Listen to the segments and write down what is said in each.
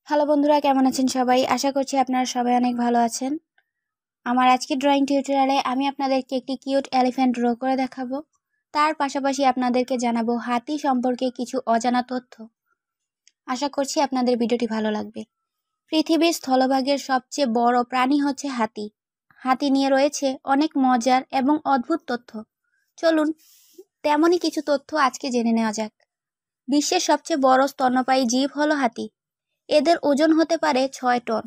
Hello বন্ধুরা, কেমন আছেন সবাই? আশা করছি আপনারা সবাই অনেক ভালো আছেন। আমার আজকের ড্রয়িং টিউটোরিয়ালে আমি আপনাদেরকে একটি কিউট এলিফ্যান্ট ড্র করে দেখাবো। তার পাশাপাশি আপনাদেরকে জানাবো হাতি সম্পর্কে কিছু অজানা তথ্য। আশা করছি আপনাদের ভিডিওটি ভালো লাগবে। পৃথিবীর স্থলভাগের সবচেয়ে বড় প্রাণী হচ্ছে হাতি। হাতি নিয়ে রয়েছে অনেক মজার এবং অদ্ভুত তথ্য। চলুন তেমনই কিছু তথ্য আজকে জেনে নেওয়া যাক। বিশ্বের সবচেয়ে বড় স্তন্যপায়ী জীব হলো হাতি। এদের ওজন হতে পারে 6 টন।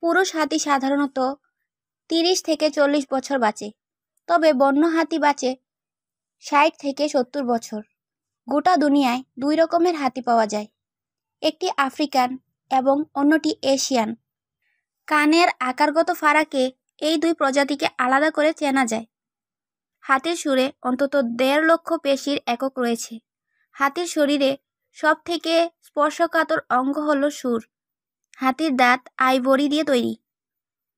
পুরুষ হাতি সাধারণত 30 থেকে 40 বছর বাঁচে, তবে বন্য হাতি বাঁচে 60 থেকে 70 বছর। গোটা দুনিয়ায় 2 রকমের হাতি পাওয়া যায়, একটি আফ্রিকান এবং অন্যটি এশিয়ান। কানের আকারগত ফারাকে এই 2 প্রজাতিকে আলাদা করে চেনা যায়। হাতির সুরে অন্তত 1.5 লক্ষ পেশির একক রয়েছে। হাতির শরীরে সবথেকে স্পর্শকাতর অঙ্গ হল সুর। হাতির দাঁত আইভরি দিয়ে তৈরি,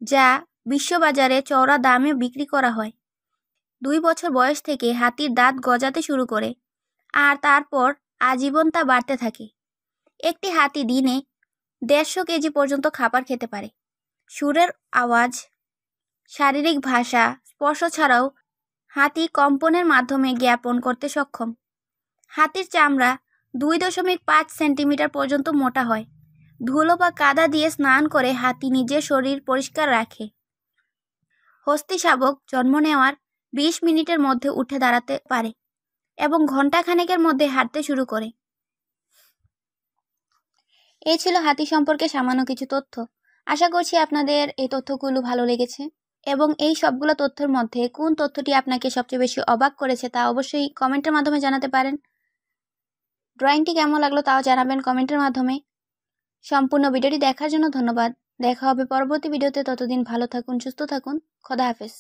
যা বিশ্ববাজারে চওড়া দামে বিক্রি করা হয়। 2 বছর বয়স থেকে হাতির দাঁত গজাতে শুরু করে, আর তারপর আজীবন তা বাড়তে থাকে। একটি হাতি দিনে 150 কেজি পর্যন্ত খাবার খেতে পারে। সুরের আওয়াজ, শারীরিক ভাষা, স্পর্শ ছাড়াও হাতি কম্পনের মাধ্যমে জ্ঞাপন করতে সক্ষম। হাতির চামড়া 2.5 সেন্টিমিটার পর্যন্ত মোটা হয়। ধুলো বা কাদা দিয়ে স্নান করে হাতি নিজের শরীর পরিষ্কার রাখে। হস্তি শাবক জন্ম নেওয়ার 20 মিনিটের মধ্যে উঠে দাঁড়াতে পারে এবং ঘণ্টাখানেকের মধ্যে হাঁটতে শুরু করে। এই ছিল হাতি সম্পর্কে সামান্য কিছু তথ্য। আশা করছি আপনাদের এই তথ্যগুলো ভালো লেগেছে এবং এই সবগুলো তথ্যের মধ্যে কোন তথ্যটি আপনাকে সবচেয়ে বেশি অবাক করেছে তা অবশ্যই কমেন্টের মাধ্যমে জানাতে পারেন। ড্রয়িংটি কেমন লাগলো তাও জানাবেন কমেন্টের মাধ্যমে। সম্পূর্ণ ভিডিওটি দেখার জন্য ধন্যবাদ। দেখা হবে পরবর্তী ভিডিওতে। ততদিন ভালো থাকুন, সুস্থ থাকুন। খোদা হাফেজ।